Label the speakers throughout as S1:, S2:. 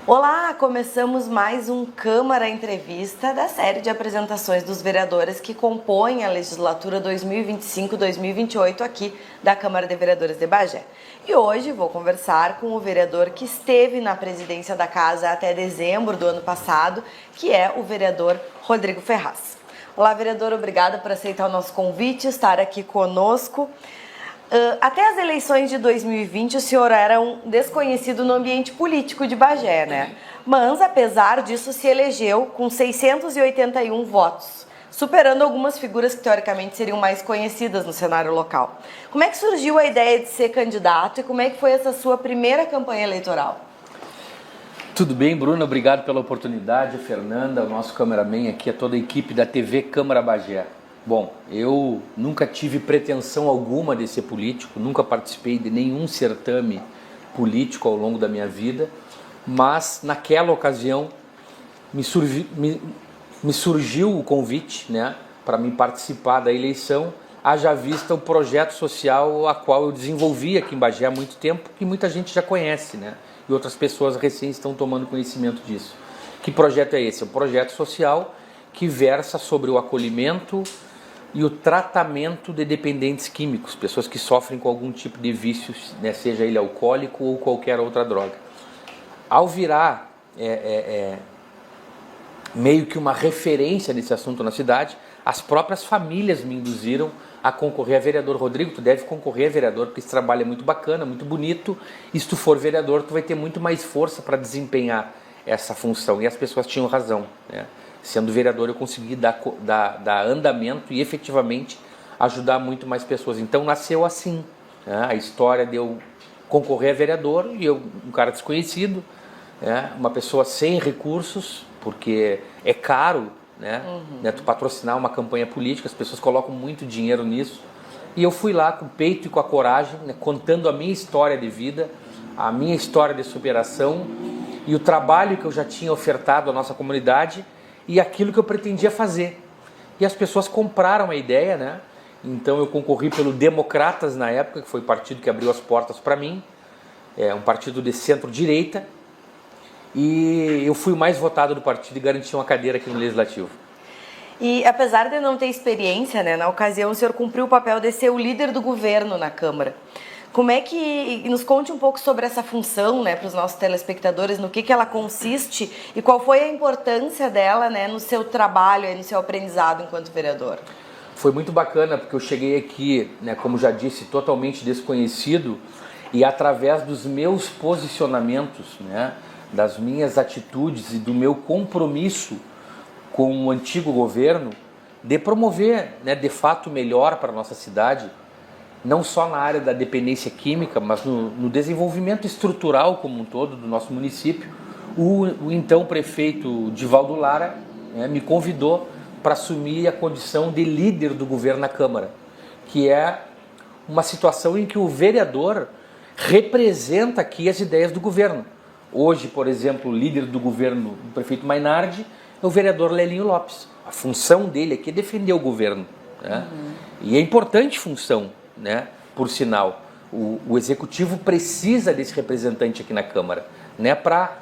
S1: Olá, começamos mais um Câmara Entrevista da série de apresentações dos vereadores que compõem a legislatura 2025-2028 aqui da Câmara de Vereadores de Bagé. E hoje vou conversar com o vereador que esteve na presidência da casa até dezembro do ano passado, que é o vereador Rodrigo Ferraz. Olá, vereador, obrigada por aceitar o nosso convite, estar aqui conosco. Até as eleições de 2020, o senhor era um desconhecido no ambiente político de Bagé, né? Mas, apesar disso, se elegeu com 681 votos, superando algumas figuras que, teoricamente, seriam mais conhecidas no cenário local. Como é que surgiu a ideia de ser candidato e como é que foi essa sua primeira campanha eleitoral?
S2: Tudo bem, Bruno? Obrigado pela oportunidade, a Fernanda, o nosso cameraman aqui, a toda a equipe da TV Câmara Bagé. Bom, eu nunca tive pretensão alguma de ser político, nunca participei de nenhum certame político ao longo da minha vida, mas naquela ocasião me surgiu o convite, né, para mim participar da eleição, haja vista o projeto social a qual eu desenvolvi aqui em Bagé há muito tempo, que muita gente já conhece, né, e outras pessoas recém estão tomando conhecimento disso. Que projeto é esse? É um projeto social que versa sobre o acolhimento e o tratamento de dependentes químicos, pessoas que sofrem com algum tipo de vícios, né, seja ele alcoólico ou qualquer outra droga. Ao virar meio que uma referência nesse assunto na cidade, as próprias famílias me induziram a concorrer a vereador. Rodrigo, tu deve concorrer a vereador, porque esse trabalho é muito bacana, muito bonito, e se tu for vereador, tu vai ter muito mais força para desempenhar essa função. E as pessoas tinham razão, né? Sendo vereador, eu consegui dar andamento e efetivamente ajudar muito mais pessoas. Então nasceu assim, né? A história de eu concorrer a vereador e eu, um cara desconhecido, né? Uma pessoa sem recursos, porque é caro, né? Né? Tu patrocinar uma campanha política, as pessoas colocam muito dinheiro nisso. E eu fui lá com o peito e com a coragem, né? Contando a minha história de vida, a minha história de superação e o trabalho que eu já tinha ofertado à nossa comunidade e aquilo que eu pretendia fazer. E as pessoas compraram a ideia, né? Então eu concorri pelo Democratas na época, que foi o partido que abriu as portas para mim, é um partido de centro-direita, e eu fui o mais votado do partido e garanti uma cadeira aqui no Legislativo.
S1: E apesar de não ter experiência, né, na ocasião o senhor cumpriu o papel de ser o líder do governo na Câmara. Como é que, nos conte um pouco sobre essa função, né, para os nossos telespectadores, no que ela consiste e qual foi a importância dela, né, no seu trabalho e no seu aprendizado enquanto vereador?
S2: Foi muito bacana porque eu cheguei aqui, né, como já disse, totalmente desconhecido e através dos meus posicionamentos, né, das minhas atitudes e do meu compromisso com o antigo governo de promover, né, de fato melhor para a nossa cidade, não só na área da dependência química, mas no desenvolvimento estrutural como um todo do nosso município. O então prefeito Divaldo Lara, né, me convidou para assumir a condição de líder do governo na Câmara, que é uma situação em que o vereador representa aqui as ideias do governo. Hoje, por exemplo, o líder do governo, o prefeito Mainardi, é o vereador Lelinho Lopes. A função dele aqui é defender o governo, né? E é importante função, né? Por sinal, o executivo precisa desse representante aqui na Câmara, né? Para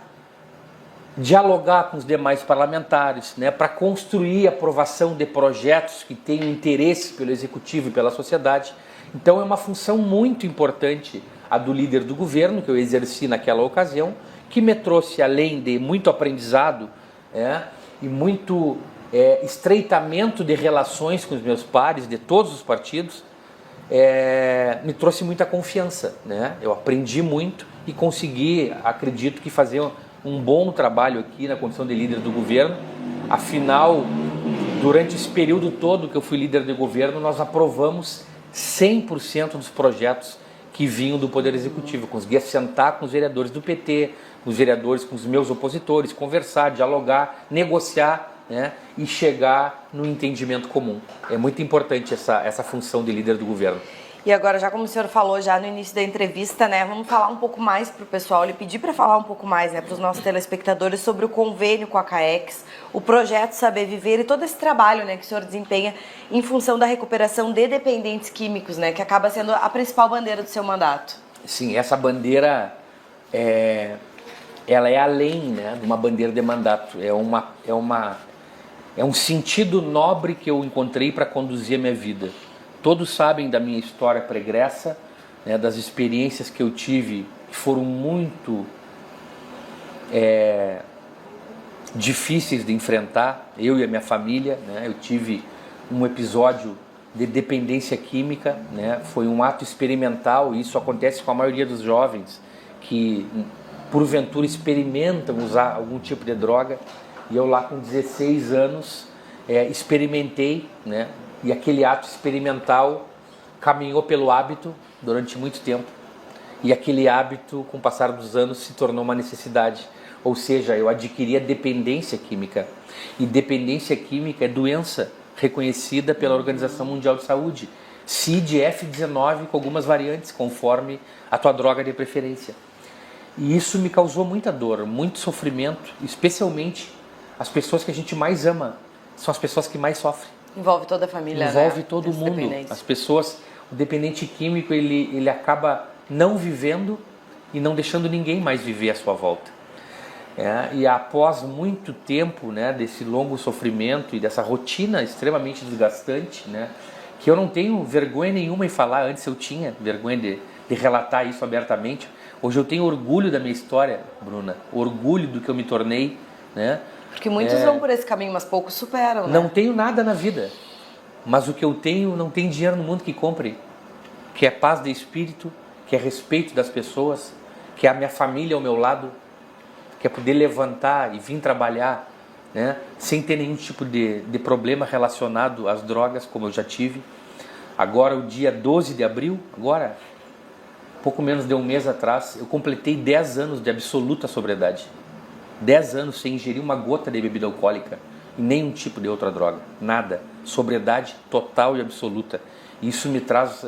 S2: dialogar com os demais parlamentares, né? Para construir a aprovação de projetos que tenham interesse pelo executivo e pela sociedade. Então é uma função muito importante a do líder do governo, que eu exerci naquela ocasião, que me trouxe, além de muito aprendizado, e muito estreitamento de relações com os meus pares de todos os partidos, me trouxe muita confiança, né? Eu aprendi muito e consegui, acredito que fazer um bom trabalho aqui na condição de líder do governo. Afinal, durante esse período todo que eu fui líder de governo, nós aprovamos 100% dos projetos que vinham do Poder Executivo. Eu consegui sentar com os vereadores do PT, com os vereadores, com os meus opositores, conversar, dialogar, negociar, né, e chegar no entendimento comum. É muito importante essa função de líder do governo.
S1: E agora, já como o senhor falou já no início da entrevista, né, vamos falar um pouco mais para o pessoal, lhe pedir para falar um pouco mais, né, para os nossos telespectadores sobre o convênio com a CAEX, o projeto Saber Viver e todo esse trabalho, né, que o senhor desempenha em função da recuperação de dependentes químicos, né, que acaba sendo a principal bandeira do seu mandato.
S2: Sim, essa bandeira ela é além, né, de uma bandeira de mandato. É um sentido nobre que eu encontrei para conduzir a minha vida. Todos sabem da minha história pregressa, né, das experiências que eu tive, que foram muito difíceis de enfrentar, eu e a minha família, né? Eu tive um episódio de dependência química, né? Foi um ato experimental, e isso acontece com a maioria dos jovens que porventura experimentam usar algum tipo de droga, e eu lá com 16 anos experimentei, né? E aquele ato experimental caminhou pelo hábito durante muito tempo, e aquele hábito, com o passar dos anos, se tornou uma necessidade. Ou seja, eu adquiri a dependência química. E dependência química é doença reconhecida pela Organização Mundial de Saúde. CID-F19 com algumas variantes, conforme a tua droga de preferência. E isso me causou muita dor, muito sofrimento, especialmente as pessoas que a gente mais ama, são as pessoas que mais sofrem.
S1: Envolve toda a família,
S2: Envolve
S1: né?
S2: todo mundo. As pessoas, o dependente químico, ele acaba não vivendo e não deixando ninguém mais viver à sua volta. E após muito tempo, né, desse longo sofrimento e dessa rotina extremamente desgastante, né, que eu não tenho vergonha nenhuma em falar, antes eu tinha vergonha de relatar isso abertamente, hoje eu tenho orgulho da minha história, Bruna, orgulho do que eu me tornei, né?
S1: Porque muitos vão por esse caminho, mas poucos superam, né?
S2: Não tenho nada na vida, mas o que eu tenho, não tem dinheiro no mundo que compre, que é paz de espírito, que é respeito das pessoas, que é a minha família ao meu lado, que é poder levantar e vir trabalhar, né, sem ter nenhum tipo de problema relacionado às drogas, como eu já tive. Agora, o dia 12 de abril, agora, pouco menos de um mês atrás, eu completei 10 anos de absoluta sobriedade. 10 anos sem ingerir uma gota de bebida alcoólica e nenhum tipo de outra droga, nada. Sobriedade total e absoluta. Isso me traz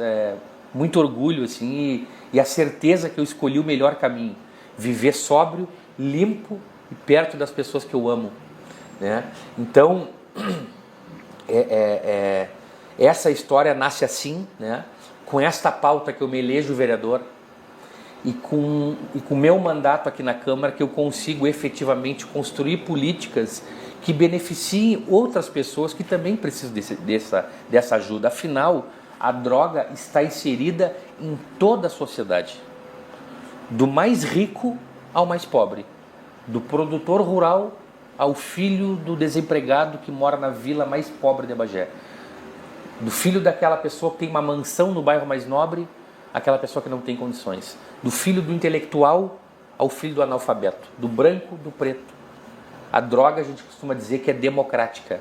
S2: muito orgulho, assim, e a certeza que eu escolhi o melhor caminho. Viver sóbrio, limpo e perto das pessoas que eu amo, né? Então, essa história nasce assim, né? Com esta pauta que eu me elejo vereador e com o meu mandato aqui na Câmara, que eu consigo efetivamente construir políticas que beneficiem outras pessoas que também precisam dessa ajuda. Afinal, a droga está inserida em toda a sociedade, do mais rico ao mais pobre, do produtor rural ao filho do desempregado que mora na vila mais pobre de Bagé, do filho daquela pessoa que tem uma mansão no bairro mais nobre, aquela pessoa que não tem condições, do filho do intelectual ao filho do analfabeto, do branco, do preto. A droga, a gente costuma dizer que é democrática.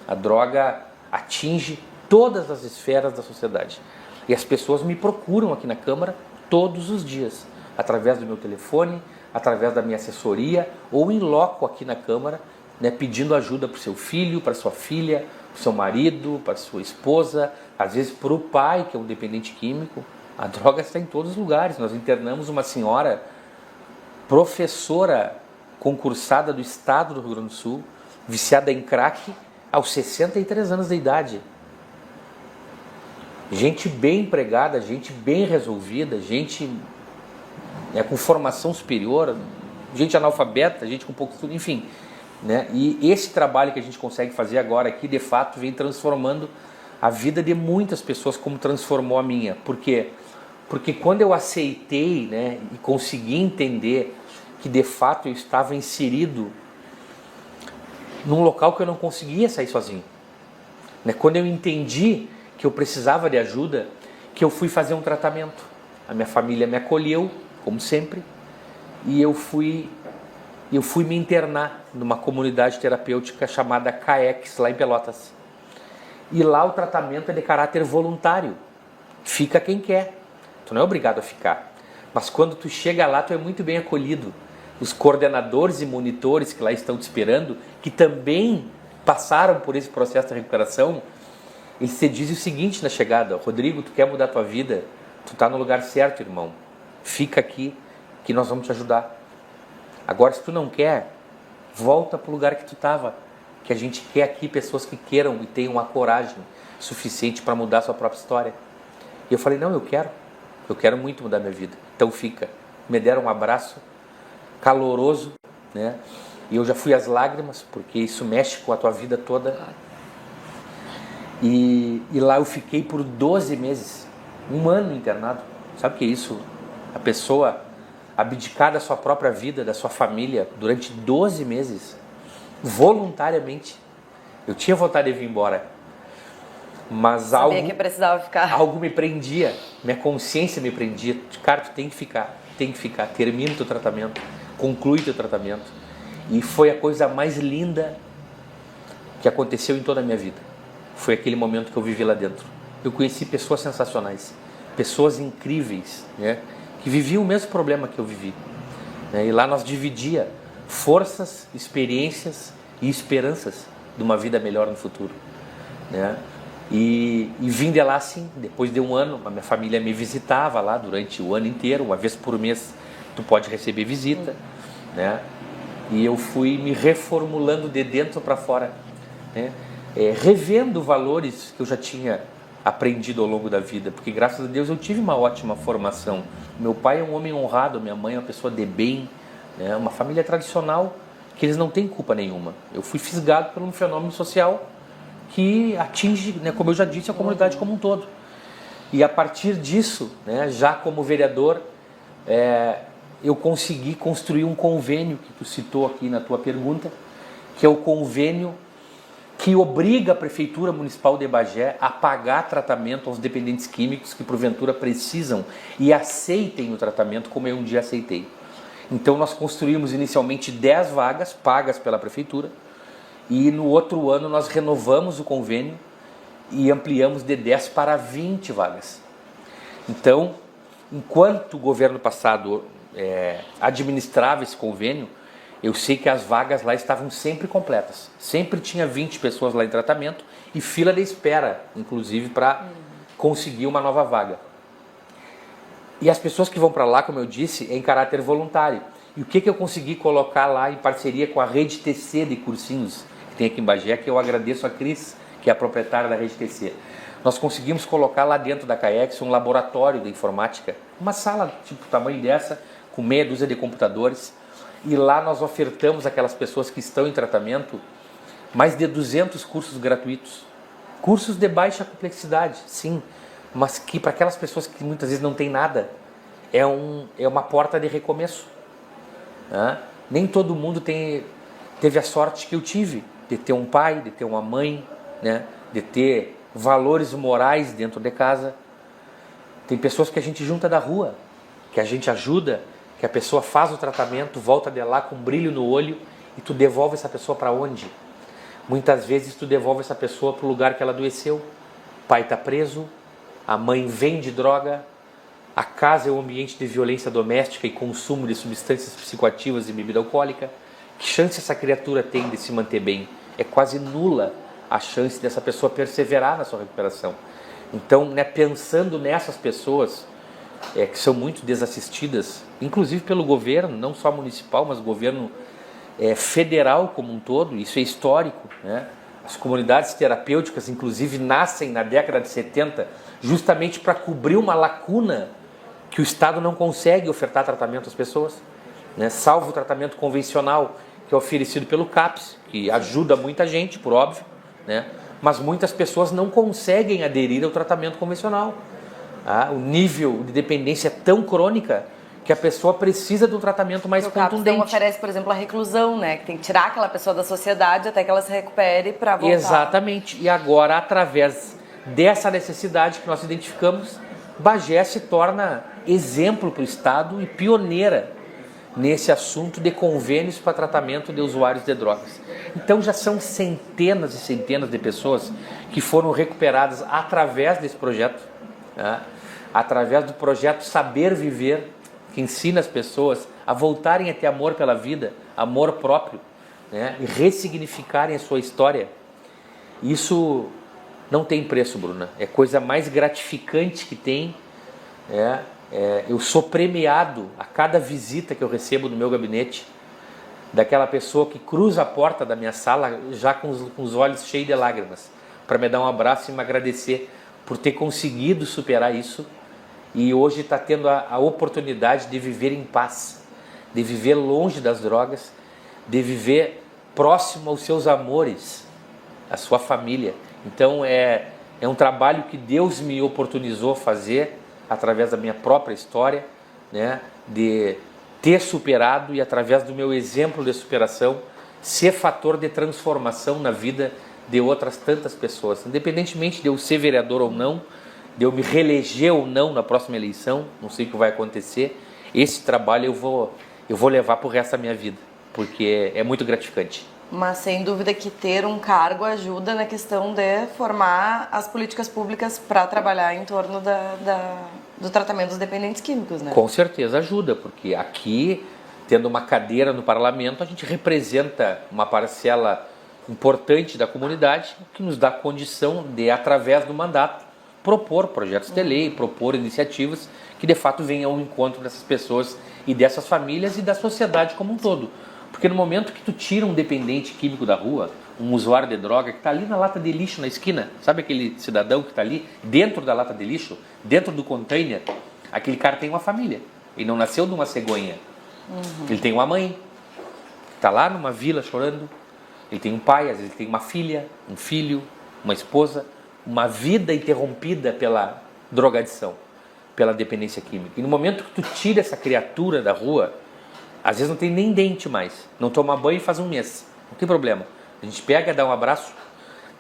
S2: A droga atinge todas as esferas da sociedade. E as pessoas me procuram aqui na Câmara todos os dias, através do meu telefone, através da minha assessoria, ou em loco aqui na Câmara, né, pedindo ajuda para o seu filho, para sua filha, para o seu marido, para sua esposa, às vezes para o pai, que é um dependente químico. A droga está em todos os lugares. Nós internamos uma senhora, professora concursada do estado do Rio Grande do Sul, viciada em crack, aos 63 anos de idade. Gente bem empregada, gente bem resolvida, gente com formação superior, gente analfabeta, gente com pouco estudo, enfim. Né? E esse trabalho que a gente consegue fazer agora aqui, de fato, vem transformando a vida de muitas pessoas, como transformou a minha. Por quê? Porque quando eu aceitei, né, e consegui entender que de fato eu estava inserido num local que eu não conseguia sair sozinho, né? Quando eu entendi que eu precisava de ajuda, que eu fui fazer um tratamento. A minha família me acolheu, como sempre, e eu fui me internar numa comunidade terapêutica chamada CAEX, lá em Pelotas. E lá o tratamento é de caráter voluntário. Fica quem quer. Tu não é obrigado a ficar. Mas quando tu chega lá, tu é muito bem acolhido. Os coordenadores e monitores que lá estão te esperando, que também passaram por esse processo de recuperação, eles te dizem o seguinte na chegada: Rodrigo, tu quer mudar a tua vida? Tu tá no lugar certo, irmão. Fica aqui que nós vamos te ajudar. Agora, se tu não quer, volta para o lugar que tu estava. Que a gente quer aqui pessoas que queiram e tenham a coragem suficiente para mudar a sua própria história. E eu falei, não, eu quero muito mudar minha vida. Então fica. Me deram um abraço caloroso, né? E eu já fui às lágrimas, porque isso mexe com a tua vida toda. E lá eu fiquei por 12 meses, um ano internado. Sabe o que é isso? A pessoa abdicar da sua própria vida, da sua família, durante 12 meses, voluntariamente. Eu tinha vontade de vir embora, mas
S1: Sabia que precisava ficar.
S2: algo me prendia, minha consciência me prendia. Cara, tu tem que ficar, termina o teu tratamento, conclui teu tratamento. E foi a coisa mais linda que aconteceu em toda a minha vida. Foi aquele momento que eu vivi lá dentro. Eu conheci pessoas sensacionais, pessoas incríveis, né, que viviam o mesmo problema que eu vivi, né, e lá nós dividia forças, experiências e esperanças de uma vida melhor no futuro, né? E vim de lá assim, depois de um ano, a minha família me visitava lá durante o ano inteiro, uma vez por mês tu pode receber visita, né? E eu fui me reformulando de dentro para fora, né? Revendo valores que eu já tinha aprendido ao longo da vida, porque graças a Deus eu tive uma ótima formação. Meu pai é um homem honrado, minha mãe é uma pessoa de bem, né? Uma família tradicional que eles não têm culpa nenhuma. Eu fui fisgado por um fenômeno social que atinge, né, como eu já disse, a comunidade como um todo. E a partir disso, né, já como vereador, eu consegui construir um convênio que tu citou aqui na tua pergunta, que é o convênio que obriga a Prefeitura Municipal de Bagé a pagar tratamento aos dependentes químicos que porventura precisam e aceitem o tratamento como eu um dia aceitei. Então nós construímos inicialmente 10 vagas pagas pela Prefeitura e no outro ano nós renovamos o convênio e ampliamos de 10 para 20 vagas. Então, enquanto o governo passado administrava esse convênio, eu sei que as vagas lá estavam sempre completas. Sempre tinha 20 pessoas lá em tratamento e fila de espera, inclusive, para conseguir uma nova vaga. E as pessoas que vão para lá, como eu disse, é em caráter voluntário. E o que eu consegui colocar lá em parceria com a Rede TC de cursinhos que tem aqui em Bagé, que eu agradeço a Cris, que é a proprietária da Rede TC. Nós conseguimos colocar lá dentro da CAEX um laboratório de informática, uma sala tipo tamanho dessa, com meia dúzia de computadores. E lá nós ofertamos àquelas pessoas que estão em tratamento mais de 200 cursos gratuitos. Cursos de baixa complexidade, sim, mas que para aquelas pessoas que muitas vezes não têm nada, é uma porta de recomeço. Né? Nem todo mundo teve a sorte que eu tive, de ter um pai, de ter uma mãe, né? De ter valores morais dentro de casa. Tem pessoas que a gente junta da rua, que a gente ajuda, que a pessoa faz o tratamento, volta de lá com brilho no olho e tu devolve essa pessoa para onde? Muitas vezes tu devolve essa pessoa para o lugar que ela adoeceu. O pai está preso, a mãe vende droga, a casa é um ambiente de violência doméstica e consumo de substâncias psicoativas e bebida alcoólica. Que chance essa criatura tem de se manter bem? É quase nula a chance dessa pessoa perseverar na sua recuperação. Então, né, pensando nessas pessoas que são muito desassistidas, inclusive pelo governo, não só municipal, mas governo federal como um todo, isso é histórico, né? As comunidades terapêuticas, inclusive, nascem na década de 70 justamente para cobrir uma lacuna que o Estado não consegue ofertar tratamento às pessoas, né? Salvo o tratamento convencional, que é oferecido pelo CAPS, que ajuda muita gente, por óbvio, né? Mas muitas pessoas não conseguem aderir ao tratamento convencional. O nível de dependência é tão crônica que a pessoa precisa de um tratamento mais contundente. O CAPS
S1: oferece, por exemplo, a reclusão, né? Que tem que tirar aquela pessoa da sociedade até que ela se recupere para voltar.
S2: Exatamente. E agora, através dessa necessidade que nós identificamos, Bagé se torna exemplo para o Estado e pioneira nesse assunto de convênios para tratamento de usuários de drogas. Então já são centenas e centenas de pessoas que foram recuperadas através desse projeto, né? Através do projeto Saber Viver, que ensina as pessoas a voltarem a ter amor pela vida, amor próprio, né? E ressignificarem a sua história. Isso não tem preço, Bruna. É a coisa mais gratificante que tem. Eu sou premiado a cada visita que eu recebo no meu gabinete, daquela pessoa que cruza a porta da minha sala já com os olhos cheios de lágrimas, para me dar um abraço e me agradecer por ter conseguido superar isso e hoje está tendo a oportunidade de viver em paz, de viver longe das drogas, de viver próximo aos seus amores, à sua família. Então é um trabalho que Deus me oportunizou fazer através da minha própria história, né, de ter superado e através do meu exemplo de superação ser fator de transformação na vida de outras tantas pessoas, independentemente de eu ser vereador ou não, de eu me reeleger ou não na próxima eleição, não sei o que vai acontecer. Esse trabalho eu vou levar pro resto da minha vida, porque é muito gratificante.
S1: Mas sem dúvida que ter um cargo ajuda na questão de formar as políticas públicas para trabalhar em torno do tratamento dos dependentes químicos, né?
S2: Com certeza ajuda, porque aqui, tendo uma cadeira no parlamento, a gente representa uma parcela importante da comunidade que nos dá condição de, através do mandato, propor projetos de lei, propor iniciativas que de fato venham ao encontro dessas pessoas e dessas famílias e da sociedade como um todo. Porque no momento que tu tira um dependente químico da rua, um usuário de droga que está ali na lata de lixo na esquina, sabe aquele cidadão que está ali dentro da lata de lixo, dentro do container, aquele cara tem uma família. Ele não nasceu de uma cegonha. Ele tem uma mãe, que está lá numa vila chorando. Ele tem um pai, às vezes ele tem uma filha, um filho, uma esposa, uma vida interrompida pela drogadição, pela dependência química. E no momento que tu tira essa criatura da rua, às vezes não tem nem dente mais, não toma banho faz um mês, não tem problema. A gente pega, dá um abraço,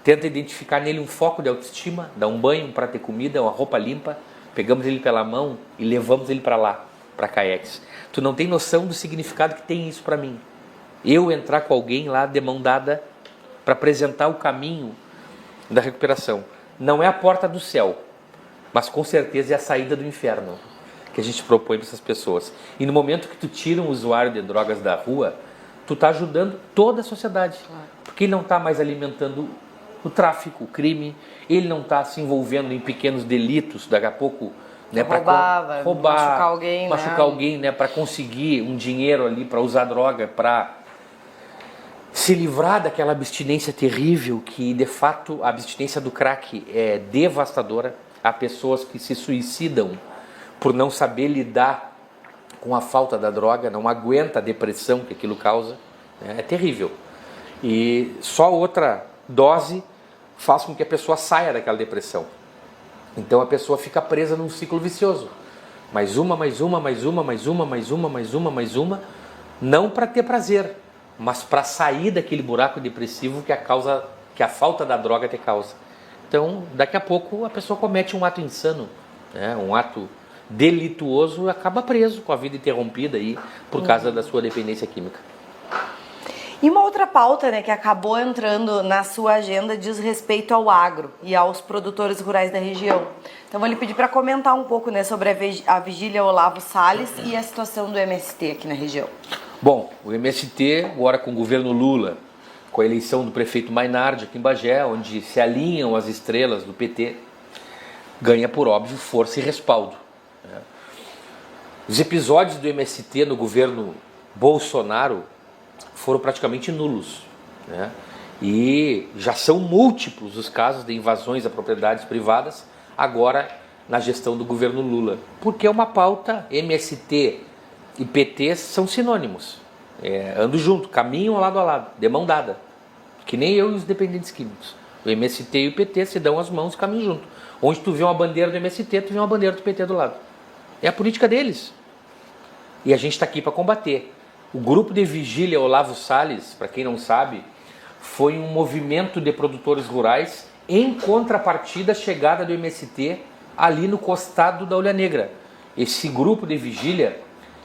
S2: tenta identificar nele um foco de autoestima, dá um banho para ter comida, uma roupa limpa, pegamos ele pela mão e levamos ele para lá, para Caex. Tu não tem noção do significado que tem isso para mim. Eu entrar com alguém lá de mão dada para apresentar o caminho da recuperação. Não é a porta do céu, mas com certeza é a saída do inferno que a gente propõe para essas pessoas. E no momento que tu tira um usuário de drogas da rua, tu está ajudando toda a sociedade. Porque ele não está mais alimentando o tráfico, o crime, ele não está se envolvendo em pequenos delitos, daqui a pouco, né, para roubar, machucar alguém, né, para conseguir um dinheiro ali, para usar droga, para se livrar daquela abstinência terrível que, de fato, a abstinência do crack é devastadora. Há pessoas que se suicidam por não saber lidar com a falta da droga, não aguenta a depressão que aquilo causa. É terrível. E só outra dose faz com que a pessoa saia daquela depressão. Então a pessoa fica presa num ciclo vicioso. Mais uma, mais uma, mais uma, mais uma, mais uma, mais uma, mais uma. Não para ter prazer, mas para sair daquele buraco depressivo que a falta da droga te causa. Então, daqui a pouco a pessoa comete um ato insano, né? Um ato delituoso, acaba preso, com a vida interrompida aí por causa da sua dependência química.
S1: E uma outra pauta, né, que acabou entrando na sua agenda diz respeito ao agro e aos produtores rurais da região. Então vou lhe pedir para comentar um pouco, né, sobre a Vigília Olavo Salles e a situação do MST aqui na região.
S2: Bom, o MST, agora com o governo Lula, com a eleição do prefeito Mainardi aqui em Bagé, onde se alinham as estrelas do PT, ganha por óbvio força e respaldo. Os episódios do MST no governo Bolsonaro foram praticamente nulos, né? E já são múltiplos os casos de invasões a propriedades privadas agora na gestão do governo Lula, porque é uma pauta. MST e PT são sinônimos, andam junto, caminham lado a lado, de mão dada, que nem eu e os dependentes químicos. O MST e o PT se dão as mãos e caminham junto. Onde tu vê uma bandeira do MST, tu vê uma bandeira do PT do lado. É a política deles. E a gente está aqui para combater. O grupo de Vigília Olavo Salles, para quem não sabe, foi um movimento de produtores rurais em contrapartida à chegada do MST ali no costado da Olha Negra. Esse grupo de vigília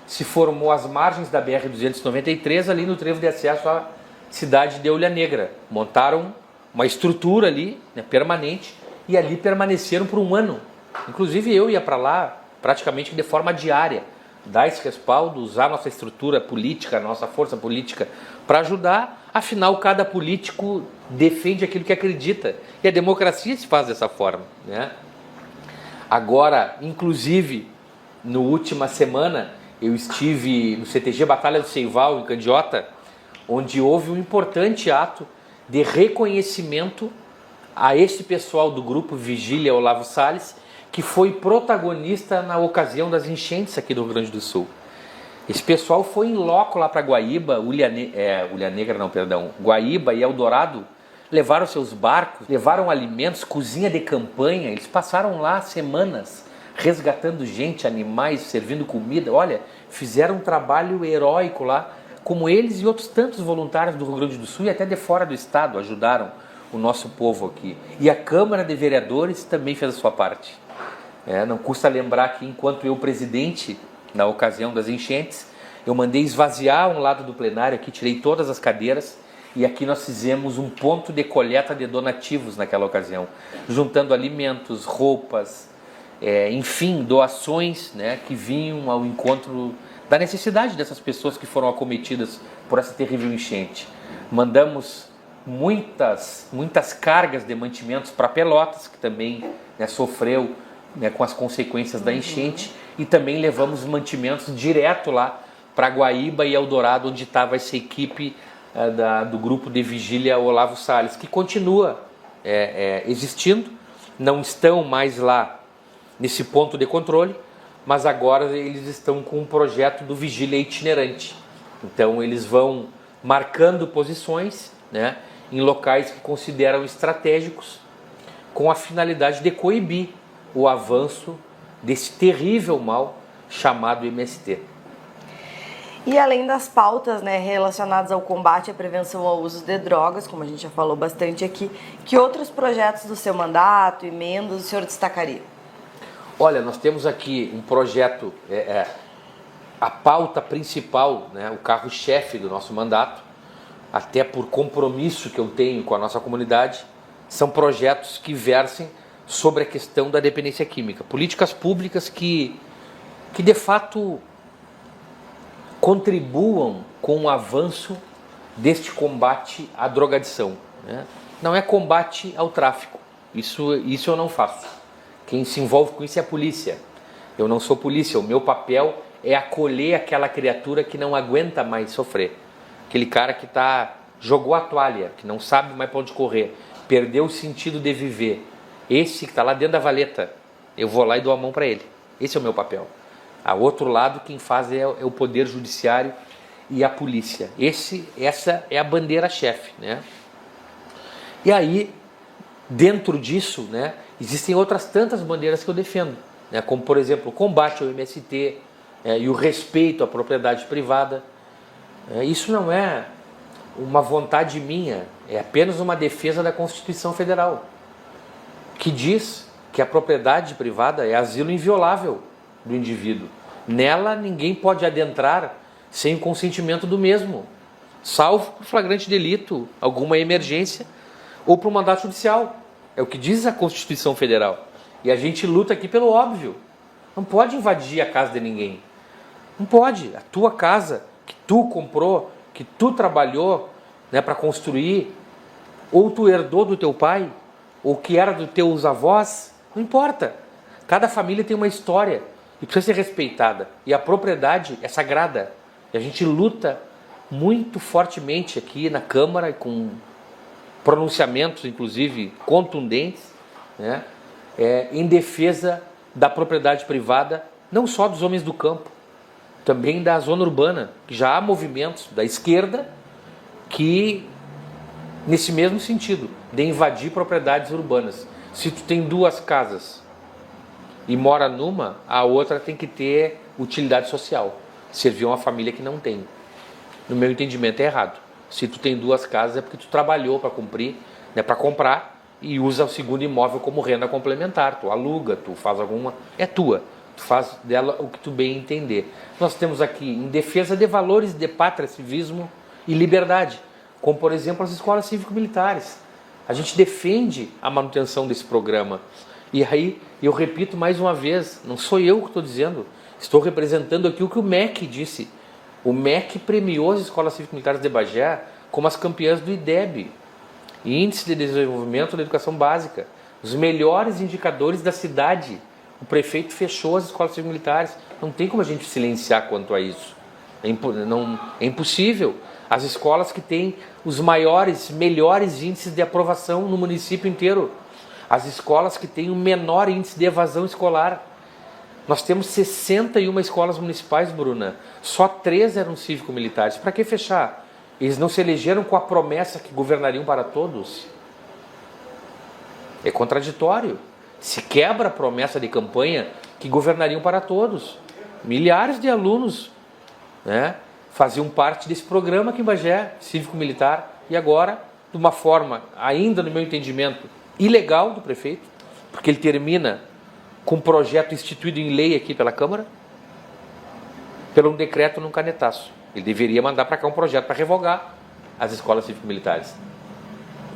S2: se formou às margens da BR-293, ali no trevo de acesso à cidade de Olha Negra. Montaram uma estrutura ali, né, permanente, e ali permaneceram por um ano. Inclusive eu ia para lá praticamente de forma diária, dar esse respaldo, usar nossa estrutura política, nossa força política para ajudar. Afinal, cada político defende aquilo que acredita, e a democracia se faz dessa forma, né? Agora, inclusive, na última semana, eu estive no CTG Batalha do Seival, em Candiota, onde houve um importante ato de reconhecimento a esse pessoal do grupo Vigília Olavo Salles, que foi protagonista na ocasião das enchentes aqui do Rio Grande do Sul. Esse pessoal foi em loco lá para Guaíba, Guaíba e Eldorado, levaram seus barcos, levaram alimentos, cozinha de campanha, eles passaram lá semanas resgatando gente, animais, servindo comida. Olha, fizeram um trabalho heróico lá, como eles e outros tantos voluntários do Rio Grande do Sul e até de fora do estado ajudaram o nosso povo aqui. E a Câmara de Vereadores também fez a sua parte. Não custa lembrar que enquanto eu presidente, na ocasião das enchentes, eu mandei esvaziar um lado do plenário aqui, tirei todas as cadeiras e aqui nós fizemos um ponto de coleta de donativos naquela ocasião, juntando alimentos, roupas, enfim, doações, né, que vinham ao encontro da necessidade dessas pessoas que foram acometidas por essa terrível enchente. Mandamos muitas cargas de mantimentos para Pelotas, que também, né, sofreu, né, com as consequências da enchente, e também levamos mantimentos direto lá para Guaíba e Eldorado, onde estava essa equipe do grupo de vigília Olavo Salles, que continua existindo. Não estão mais lá nesse ponto de controle, mas agora eles estão com um projeto do vigília itinerante. Então eles vão marcando posições, né, em locais que consideram estratégicos, com a finalidade de coibir o avanço desse terrível mal chamado MST.
S1: E além das pautas, né, relacionadas ao combate e à prevenção ao uso de drogas, como a gente já falou bastante aqui, que outros projetos do seu mandato, emendas, o senhor destacaria?
S2: Olha, nós temos aqui um projeto, a pauta principal, né, o carro-chefe do nosso mandato, até por compromisso que eu tenho com a nossa comunidade, são projetos que versem sobre a questão da dependência química. Políticas públicas que de fato contribuam com o avanço deste combate à drogadição, né? Não é combate ao tráfico, isso eu não faço. Quem se envolve com isso é a polícia. Eu não sou polícia, o meu papel é acolher aquela criatura que não aguenta mais sofrer. Aquele cara que jogou a toalha, que não sabe mais para onde correr, perdeu o sentido de viver. Esse que está lá dentro da valeta, eu vou lá e dou a mão para ele. Esse é o meu papel. A outro lado, quem faz é o Poder Judiciário e a polícia. Essa é a bandeira-chefe, né? E aí, dentro disso, né, existem outras tantas bandeiras que eu defendo, né, como, por exemplo, o combate ao MST e o respeito à propriedade privada. Isso não é uma vontade minha, é apenas uma defesa da Constituição Federal, que diz que a propriedade privada é asilo inviolável do indivíduo. Nela ninguém pode adentrar sem o consentimento do mesmo, salvo por flagrante delito, alguma emergência ou por mandato judicial. É o que diz a Constituição Federal. E a gente luta aqui pelo óbvio. Não pode invadir a casa de ninguém. Não pode. A tua casa, que tu comprou, que tu trabalhou, né, para construir, ou tu herdou do teu pai, ou que era dos teus avós, não importa. Cada família tem uma história e precisa ser respeitada. E a propriedade é sagrada. E a gente luta muito fortemente aqui na Câmara, com pronunciamentos, inclusive, contundentes, né, em defesa da propriedade privada, não só dos homens do campo, também da zona urbana, que já há movimentos da esquerda que, nesse mesmo sentido, de invadir propriedades urbanas. Se tu tem duas casas e mora numa, a outra tem que ter utilidade social, servir uma família que não tem. No meu entendimento é errado. Se tu tem duas casas é porque tu trabalhou para cumprir, né, para comprar, e usa o segundo imóvel como renda complementar. Tu aluga, tu faz alguma... é tua. Tu faz dela o que tu bem entender. Nós temos aqui em defesa de valores de pátria, civismo e liberdade, como, por exemplo, as escolas cívico-militares. A gente defende a manutenção desse programa. E aí, eu repito mais uma vez, não sou eu que estou dizendo, estou representando aqui o que o MEC disse. O MEC premiou as escolas cívico-militares de Bagé como as campeãs do IDEB, Índice de Desenvolvimento da Educação Básica, os melhores indicadores da cidade. O prefeito fechou as escolas cívico-militares. Não tem como a gente silenciar quanto a isso. É impossível. As escolas que têm os melhores índices de aprovação no município inteiro. As escolas que têm o menor índice de evasão escolar. Nós temos 61 escolas municipais, Bruna. Só 3 eram cívico-militares. Para que fechar? Eles não se elegeram com a promessa que governariam para todos? É contraditório. Se quebra a promessa de campanha que governariam para todos. Milhares de alunos, né, faziam parte desse programa aqui em Bagé, cívico-militar, e agora, de uma forma, ainda no meu entendimento, ilegal do prefeito, porque ele termina com um projeto instituído em lei aqui pela Câmara, pelo um decreto num canetaço. Ele deveria mandar para cá um projeto para revogar as escolas cívico-militares.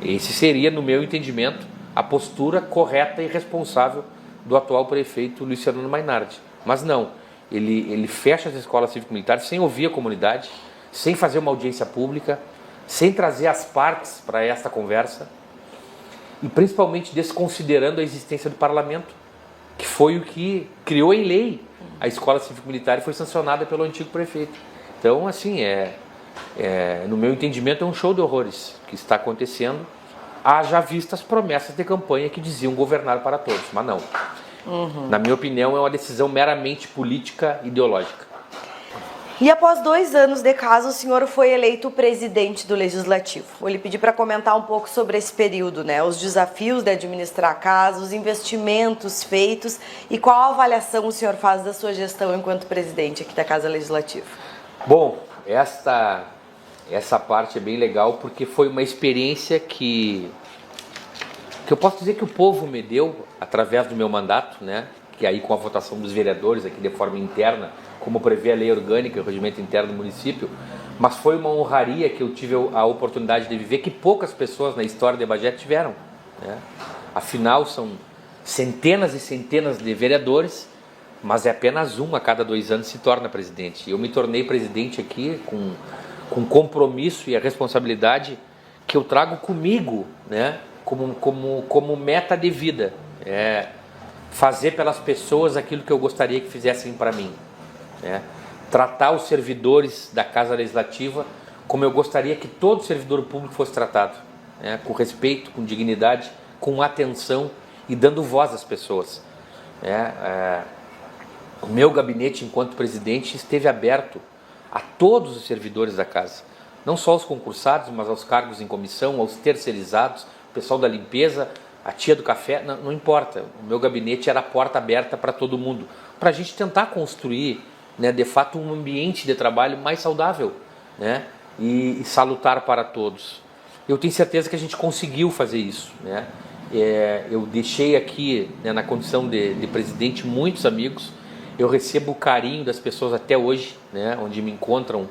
S2: Esse seria, no meu entendimento, a postura correta e responsável do atual prefeito Luciano Mainardi. Mas não, ele fecha as escolas cívico-militares sem ouvir a comunidade, sem fazer uma audiência pública, sem trazer as partes para esta conversa e principalmente desconsiderando a existência do parlamento, que foi o que criou em lei a escola cívico-militar e foi sancionada pelo antigo prefeito. Então, assim, no meu entendimento, é um show de horrores que está acontecendo, haja vista as promessas de campanha que diziam governar para todos, mas não. Na minha opinião, é uma decisão meramente política ideológica.
S1: E após 2 anos de caso, o senhor foi eleito presidente do Legislativo. Vou lhe pedir para comentar um pouco sobre esse período, né? Os desafios de administrar a casa, os investimentos feitos e qual a avaliação o senhor faz da sua gestão enquanto presidente aqui da Casa Legislativa.
S2: Bom, essa parte é bem legal porque foi uma experiência que eu posso dizer que o povo me deu através do meu mandato, né? Que aí com a votação dos vereadores aqui de forma interna, como prevê a lei orgânica e o regimento interno do município, mas foi uma honraria que eu tive a oportunidade de viver que poucas pessoas na história de Bagé tiveram, né? Afinal, são centenas e centenas de vereadores, mas é apenas um a cada 2 anos se torna presidente. Eu me tornei presidente aqui com compromisso e a responsabilidade que eu trago comigo, né? Como meta de vida, fazer pelas pessoas aquilo que eu gostaria que fizessem para mim, né? Tratar os servidores da Casa Legislativa como eu gostaria que todo servidor público fosse tratado, né? Com respeito, com dignidade, com atenção e dando voz às pessoas, né? O meu gabinete enquanto presidente esteve aberto a todos os servidores da casa, não só aos concursados, mas aos cargos em comissão, aos terceirizados, o pessoal da limpeza, a tia do café, não importa. O meu gabinete era a porta aberta para todo mundo, para a gente tentar construir, né, de fato um ambiente de trabalho mais saudável, né, e salutar para todos. Eu tenho certeza que a gente conseguiu fazer isso, né? Eu deixei aqui, né, na condição de presidente muitos amigos, eu recebo o carinho das pessoas até hoje, né, onde me encontram,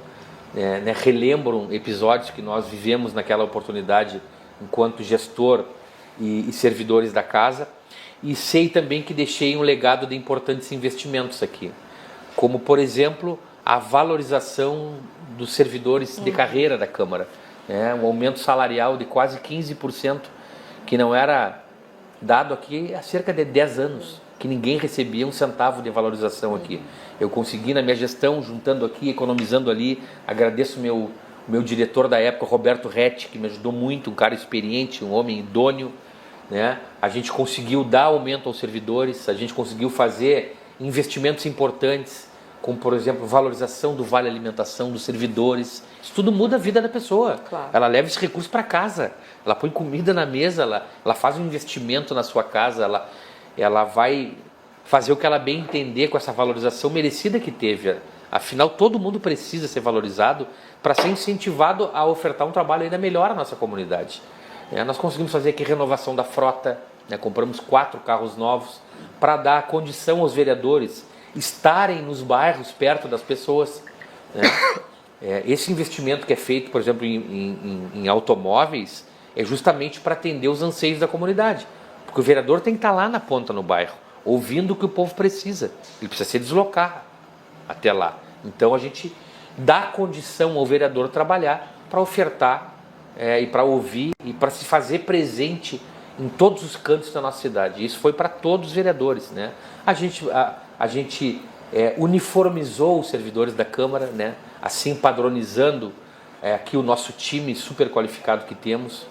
S2: né, relembram episódios que nós vivemos naquela oportunidade enquanto gestor e servidores da casa, e sei também que deixei um legado de importantes investimentos aqui, como por exemplo a valorização dos servidores de carreira da Câmara, né, um aumento salarial de quase 15%, que não era dado aqui há cerca de 10 anos, que ninguém recebia um centavo de valorização aqui. Eu consegui na minha gestão, juntando aqui, economizando ali. Agradeço meu diretor da época, Roberto Retti, que me ajudou muito, um cara experiente, um homem idôneo, né? A gente conseguiu dar aumento aos servidores, a gente conseguiu fazer investimentos importantes, como por exemplo, valorização do vale alimentação dos servidores. Isso tudo muda a vida da pessoa.
S1: Claro.
S2: Ela leva esse recurso para casa, ela põe comida na mesa, ela faz um investimento na sua casa, ela vai fazer o que ela bem entender com essa valorização merecida que teve. Afinal, todo mundo precisa ser valorizado para ser incentivado a ofertar um trabalho ainda melhor à nossa comunidade. Nós conseguimos fazer aqui renovação da frota, né? Compramos 4 carros novos para dar condição aos vereadores estarem nos bairros perto das pessoas, né? Esse investimento que é feito, por exemplo, em automóveis, é justamente para atender os anseios da comunidade. Porque o vereador tem que estar lá na ponta no bairro, ouvindo o que o povo precisa. Ele precisa se deslocar até lá. Então a gente dá condição ao vereador trabalhar para ofertar e para ouvir e para se fazer presente em todos os cantos da nossa cidade. Isso foi para todos os vereadores, né? A gente uniformizou os servidores da Câmara, né? Assim padronizando aqui o nosso time super qualificado que temos.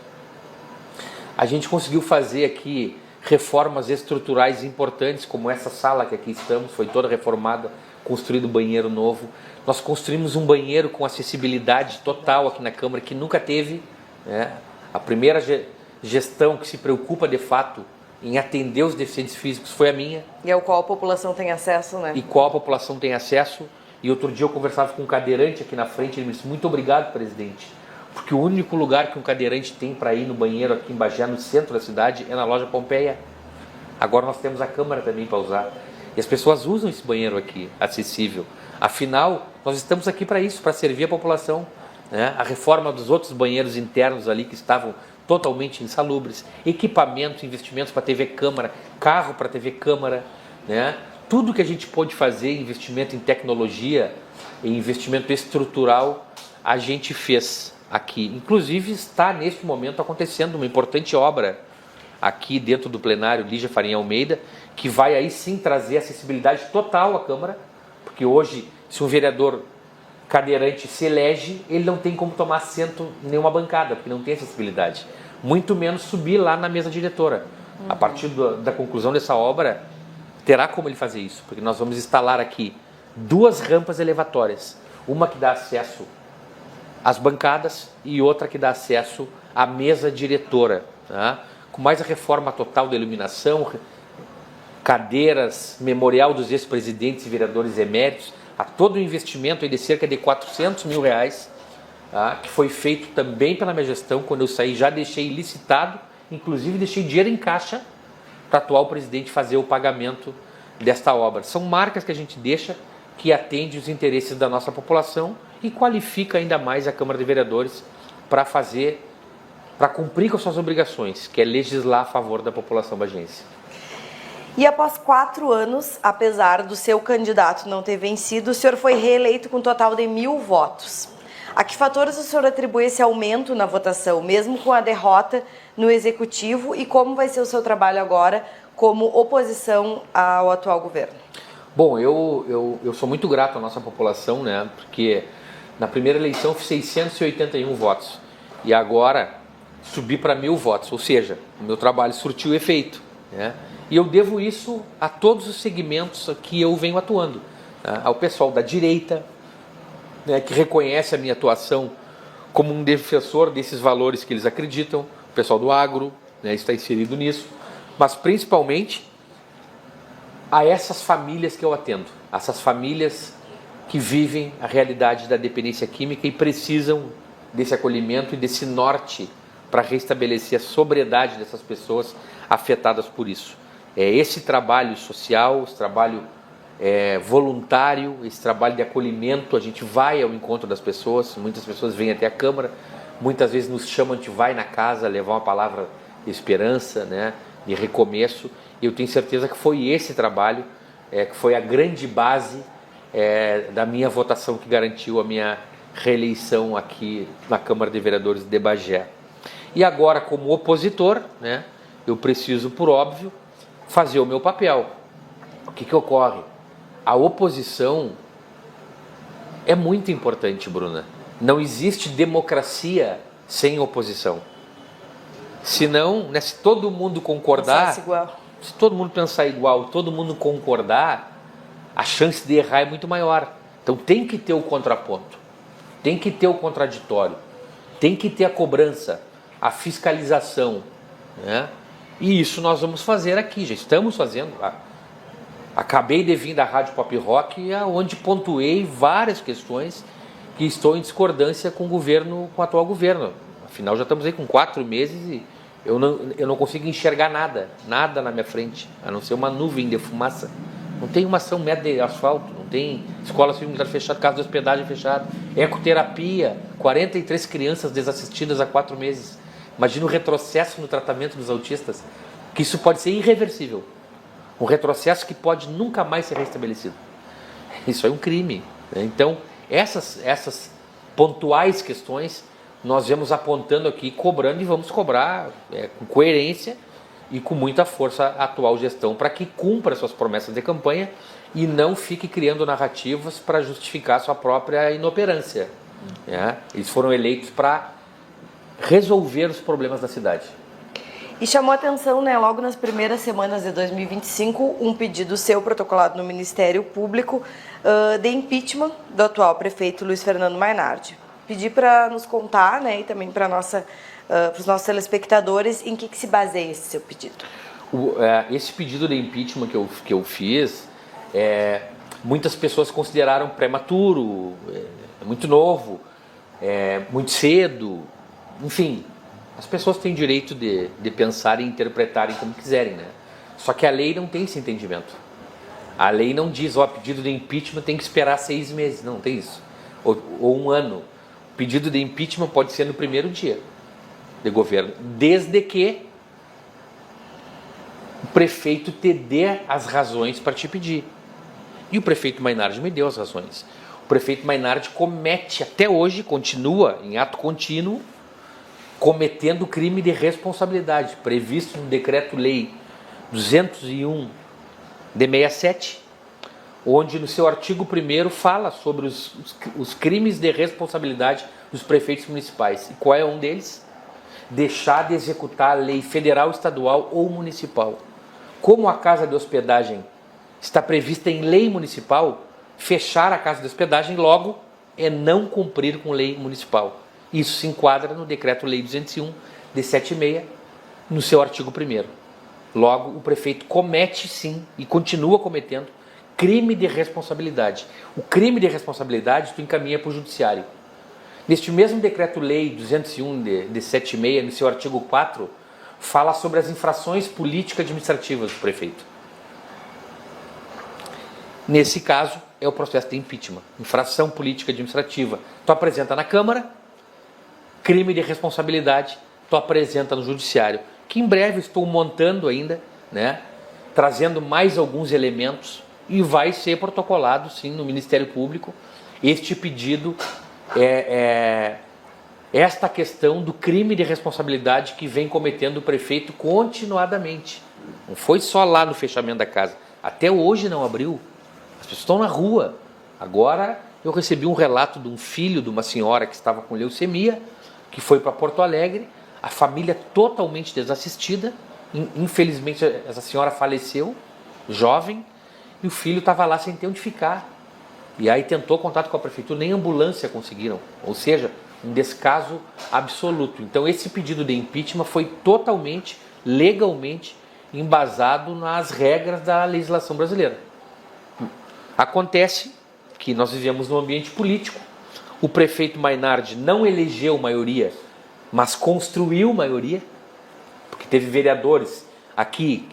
S2: A gente conseguiu fazer aqui reformas estruturais importantes, como essa sala que aqui estamos, foi toda reformada, construído um banheiro novo. Nós construímos um banheiro com acessibilidade total aqui na Câmara, que nunca teve, né? A primeira gestão que se preocupa de fato em atender os deficientes físicos foi a minha.
S1: E ao qual a população tem acesso, né?
S2: E qual a população tem acesso. E outro dia eu conversava com um cadeirante aqui na frente, ele me disse, muito obrigado, presidente, porque o único lugar que um cadeirante tem para ir no banheiro aqui em Bagé, no centro da cidade, é na loja Pompeia. Agora nós temos a Câmara também para usar. E as pessoas usam esse banheiro aqui, acessível. Afinal, nós estamos aqui para isso, para servir a população, né? A reforma dos outros banheiros internos ali que estavam totalmente insalubres, equipamento, investimentos para TV Câmara, carro para TV Câmara, né? Tudo que a gente pode fazer, investimento em tecnologia, em investimento estrutural, a gente fez aqui. Inclusive está neste momento acontecendo uma importante obra aqui dentro do plenário Lígia Farinha Almeida, que vai aí sim trazer acessibilidade total à Câmara, porque hoje, se um vereador cadeirante se elege, ele não tem como tomar assento em nenhuma bancada, porque não tem acessibilidade. Muito menos subir lá na mesa diretora. A partir da conclusão dessa obra, terá como ele fazer isso, porque nós vamos instalar aqui 2 rampas elevatórias, uma que dá acesso às bancadas e outra que dá acesso à mesa diretora, tá? Com mais a reforma total da iluminação, cadeiras, memorial dos ex-presidentes e vereadores eméritos, a todo o investimento aí de cerca de R$400 mil, tá? Que foi feito também pela minha gestão. Quando eu saí já deixei licitado, inclusive deixei dinheiro em caixa para o atual presidente fazer o pagamento desta obra. São marcas que a gente deixa que atende os interesses da nossa população e qualifica ainda mais a Câmara de Vereadores para cumprir com as suas obrigações, que é legislar a favor da população bagense.
S1: E após 4 anos, apesar do seu candidato não ter vencido, o senhor foi reeleito com um total de 1.000 votos. A que fatores o senhor atribui esse aumento na votação, mesmo com a derrota no Executivo, e como vai ser o seu trabalho agora como oposição ao atual governo?
S2: Bom, eu sou muito grato à nossa população, né? Porque na primeira eleição eu fiz 681 votos e agora subi para 1.000 votos, ou seja, o meu trabalho surtiu efeito, né? E eu devo isso a todos os segmentos que eu venho atuando, né? Ao pessoal da direita, né, que reconhece a minha atuação como um defensor desses valores que eles acreditam, o pessoal do agro, né, está inserido nisso, mas principalmente a essas famílias que eu atendo, essas famílias que vivem a realidade da dependência química e precisam desse acolhimento e desse norte para restabelecer a sobriedade dessas pessoas afetadas por isso. É esse trabalho social, esse trabalho voluntário, esse trabalho de acolhimento, a gente vai ao encontro das pessoas, muitas pessoas vêm até a Câmara, muitas vezes nos chamam, a gente vai na casa levar uma palavra de esperança, né, de recomeço, e eu tenho certeza que foi esse trabalho, que foi a grande base da minha votação que garantiu a minha reeleição aqui na Câmara de Vereadores de Bagé. E agora, como opositor, né, eu preciso, por óbvio, fazer o meu papel. O que ocorre? A oposição é muito importante, Bruna. Não existe democracia sem oposição. Senão, né, se todo mundo concordar, se todo mundo pensar igual, todo mundo concordar, a chance de errar é muito maior. Então tem que ter o contraponto, tem que ter o contraditório, tem que ter a cobrança, a fiscalização, né? E isso nós vamos fazer aqui, já estamos fazendo. Acabei de vir da Rádio Pop Rock, onde pontuei várias questões que estão em discordância com o atual governo. Afinal, já estamos aí com 4 meses e eu não consigo enxergar nada na minha frente, a não ser uma nuvem de fumaça. Não tem uma ação média de asfalto, não tem escola militar fechada, casa de hospedagem fechada, ecoterapia, 43 crianças desassistidas há 4 meses. Imagina o retrocesso no tratamento dos autistas, que isso pode ser irreversível. Um retrocesso que pode nunca mais ser restabelecido. Isso é um crime, né? Então, essas pontuais questões nós vamos apontando aqui, cobrando, e vamos cobrar com coerência e com muita força a atual gestão para que cumpra suas promessas de campanha e não fique criando narrativas para justificar sua própria inoperância, né? Eles foram eleitos para resolver os problemas da cidade.
S1: E chamou atenção, né, logo nas primeiras semanas de 2025, um pedido seu protocolado no Ministério Público de impeachment do atual prefeito Luiz Fernando Mainardi. Pedi para nos contar, né, e também para os nossos telespectadores, em que se baseia esse seu pedido.
S2: Esse pedido de impeachment que eu fiz, muitas pessoas consideraram prematuro, muito novo, muito cedo, enfim. As pessoas têm direito de pensar e interpretarem como quiserem, né? Só que a lei não tem esse entendimento. A lei não diz, pedido de impeachment tem que esperar 6 meses, não tem isso. Ou 1 ano. O pedido de impeachment pode ser no primeiro dia de governo, desde que o prefeito te dê as razões para te pedir. E o prefeito Mainardi me deu as razões. O prefeito Mainardi comete, até hoje, continua em ato contínuo, cometendo crime de responsabilidade, previsto no Decreto-Lei 201 de 67, onde no seu artigo 1º fala sobre os crimes de responsabilidade dos prefeitos municipais. E qual é um deles? Deixar de executar a lei federal, estadual ou municipal. Como a casa de hospedagem está prevista em lei municipal, fechar a casa de hospedagem logo é não cumprir com lei municipal. Isso se enquadra no Decreto-Lei 201 de 76, no seu artigo 1º. Logo, o prefeito comete sim, e continua cometendo, crime de responsabilidade. O crime de responsabilidade tu encaminha para o judiciário. Neste mesmo Decreto-Lei 201 de 76, no seu artigo 4, fala sobre as infrações político-administrativas do prefeito. Nesse caso, é o processo de impeachment, infração política-administrativa. Tu apresenta na Câmara, crime de responsabilidade, tu apresenta no judiciário, que em breve estou montando ainda, né, trazendo mais alguns elementos, e vai ser protocolado sim no Ministério Público este pedido, esta questão do crime de responsabilidade que vem cometendo o prefeito continuadamente. Não foi só lá no fechamento da casa, até hoje não abriu, as pessoas estão na rua. Agora eu recebi um relato de um filho de uma senhora que estava com leucemia, que foi para Porto Alegre, a família totalmente desassistida, infelizmente essa senhora faleceu, jovem, e o filho estava lá sem ter onde ficar. E aí tentou contato com a prefeitura, nem ambulância conseguiram, ou seja, um descaso absoluto. Então esse pedido de impeachment foi totalmente, legalmente, embasado nas regras da legislação brasileira. Acontece que nós vivemos num ambiente político, o prefeito Mainardi não elegeu maioria, mas construiu maioria, porque teve vereadores aqui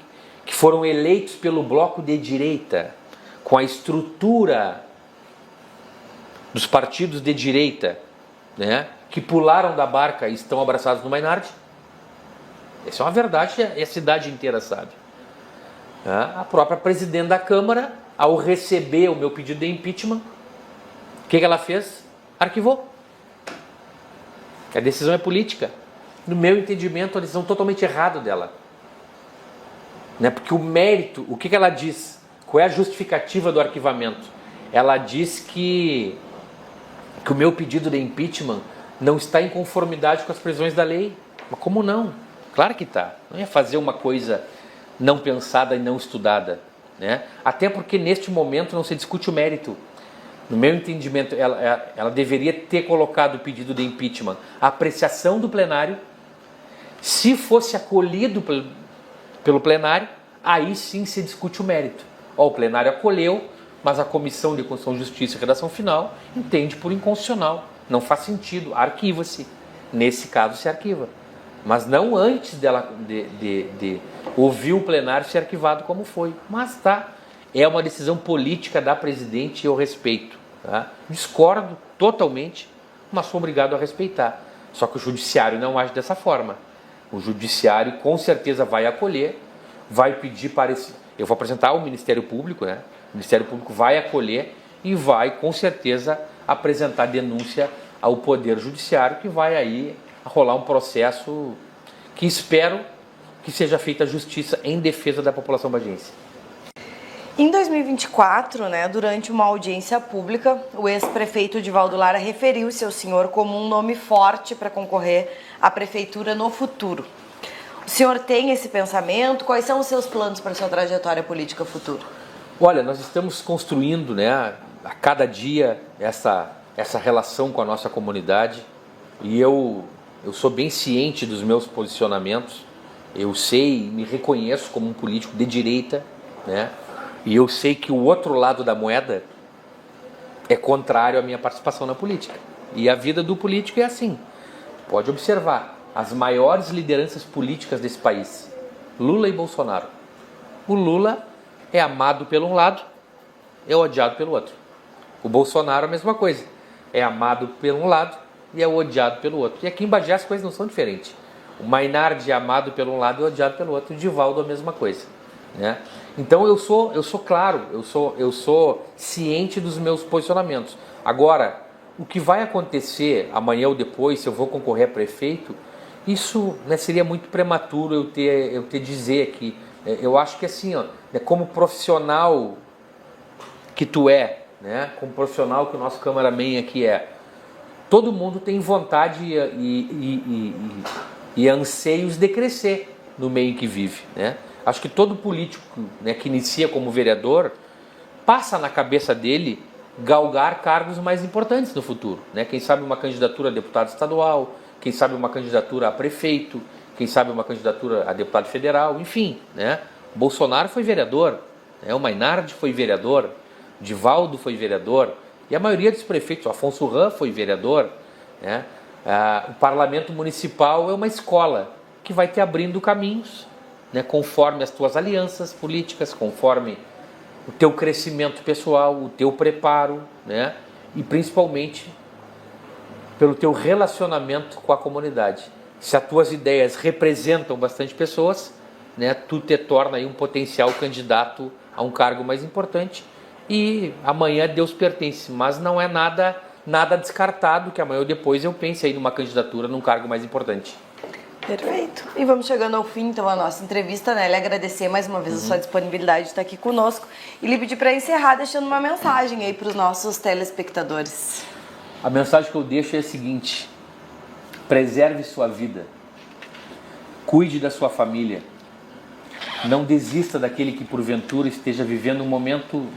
S2: que foram eleitos pelo bloco de direita, com a estrutura dos partidos de direita, né, que pularam da barca e estão abraçados no Mainardi. Essa é uma verdade, a cidade inteira sabe. A própria presidente da Câmara, ao receber o meu pedido de impeachment, o que ela fez? Arquivou. A decisão é política. No meu entendimento, a decisão totalmente errada dela. Né? Porque o mérito, o que ela diz? Qual é a justificativa do arquivamento? Ela diz que o meu pedido de impeachment não está em conformidade com as previsões da lei. Mas como não? Claro que está. Não é fazer uma coisa não pensada e não estudada. Né? Até porque neste momento não se discute o mérito. No meu entendimento, ela deveria ter colocado o pedido de impeachment à apreciação do plenário. Se fosse acolhido pelo plenário, aí sim se discute o mérito. O plenário acolheu, mas a Comissão de Constituição, Justiça e Redação Final entende por inconstitucional. Não faz sentido, arquiva-se. Nesse caso se arquiva. Mas não antes dela de ouvir o plenário ser arquivado como foi. Mas tá, é uma decisão política da presidente e eu respeito. Tá? Discordo totalmente, mas sou obrigado a respeitar. Só que o judiciário não age dessa forma. O judiciário com certeza vai acolher, vai pedir para esse... Eu vou apresentar ao Ministério Público, né? O Ministério Público vai acolher e vai com certeza apresentar denúncia ao Poder Judiciário, que vai aí rolar um processo que espero que seja feita justiça em defesa da população bagiense.
S1: Em 2024, durante uma audiência pública, o ex-prefeito Divaldo Lara referiu-se ao senhor como um nome forte para concorrer à prefeitura no futuro. O O senhor tem esse pensamento? Quais são os seus planos para a sua trajetória política futura?
S2: Olha, nós estamos construindo, né, a cada dia essa relação com a nossa comunidade, e eu sou bem ciente dos meus posicionamentos. Eu sei, me reconheço como um político de direita, né, e eu sei que o outro lado da moeda é contrário à minha participação na política. E a vida do político é assim. Pode observar, as maiores lideranças políticas desse país, Lula e Bolsonaro. O Lula é amado pelo um lado, é odiado pelo outro. O Bolsonaro a mesma coisa, é amado por um lado e é odiado pelo outro. E aqui em Bagé as coisas não são diferentes. O Maynard é amado pelo um lado e odiado pelo outro. O Divaldo a mesma coisa, né? Então eu sou claro, eu sou ciente dos meus posicionamentos. Agora, o que vai acontecer amanhã ou depois, se eu vou concorrer a prefeito, isso, né, seria muito prematuro eu ter dizer aqui. Eu acho que assim, ó, como profissional que tu é, né, como profissional que o nosso cameraman aqui é, todo mundo tem vontade e anseios de crescer no meio em que vive, né? Acho que todo político, né, que inicia como vereador, passa na cabeça dele galgar cargos mais importantes no futuro, né? Quem sabe uma candidatura a deputado estadual, quem sabe uma candidatura a prefeito, quem sabe uma candidatura a deputado federal, enfim, né? Bolsonaro foi vereador, né? O Maynard foi vereador, Divaldo foi vereador, e a maioria dos prefeitos, o Afonso Ram foi vereador, né? O parlamento municipal é uma escola que vai te abrindo caminhos, né? Conforme as tuas alianças políticas, conforme o teu crescimento pessoal, o teu preparo, né? E principalmente pelo teu relacionamento com a comunidade. Se as tuas ideias representam bastante pessoas, né, tu te torna aí um potencial candidato a um cargo mais importante, e amanhã Deus pertence, mas não é nada descartado que amanhã ou depois eu pense aí numa candidatura num cargo mais importante.
S1: Perfeito. E vamos chegando ao fim, então, a nossa entrevista, né? Lhe agradecer mais uma vez a sua disponibilidade de estar aqui conosco e lhe pedir para encerrar deixando uma mensagem aí para os nossos telespectadores.
S2: A mensagem que eu deixo é a seguinte: preserve sua vida, cuide da sua família, não desista daquele que porventura esteja vivendo um momento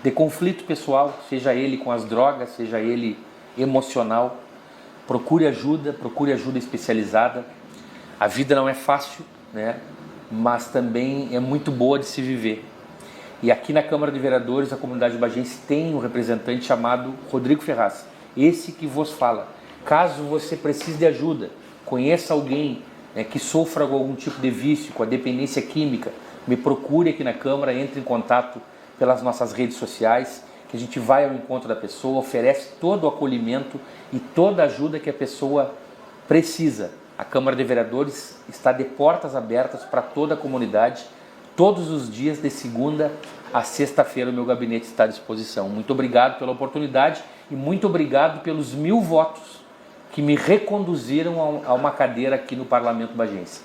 S2: de conflito pessoal, seja ele com as drogas, seja ele emocional. Procure ajuda especializada. A vida não é fácil, né? Mas também é muito boa de se viver. E aqui na Câmara de Vereadores, a comunidade bagense tem um representante chamado Rodrigo Ferraz, esse que vos fala. Caso você precise de ajuda, conheça alguém, né, que sofra com algum tipo de vício, com a dependência química, me procure aqui na Câmara, entre em contato pelas nossas redes sociais, que a gente vai ao encontro da pessoa, oferece todo o acolhimento e toda a ajuda que a pessoa precisa. A Câmara de Vereadores está de portas abertas para toda a comunidade. Todos os dias, de segunda a sexta-feira, o meu gabinete está à disposição. Muito obrigado pela oportunidade e muito obrigado pelos 1000 votos que me reconduziram a uma cadeira aqui no Parlamento bagense.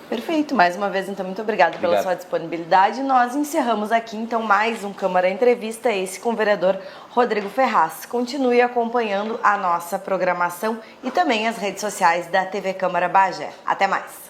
S1: Perfeito. Mais uma vez, então, muito obrigado pela sua disponibilidade. Nós encerramos aqui, então, mais um Câmara Entrevista, esse com o vereador Rodrigo Ferraz. Continue acompanhando a nossa programação e também as redes sociais da TV Câmara Bagé. Até mais!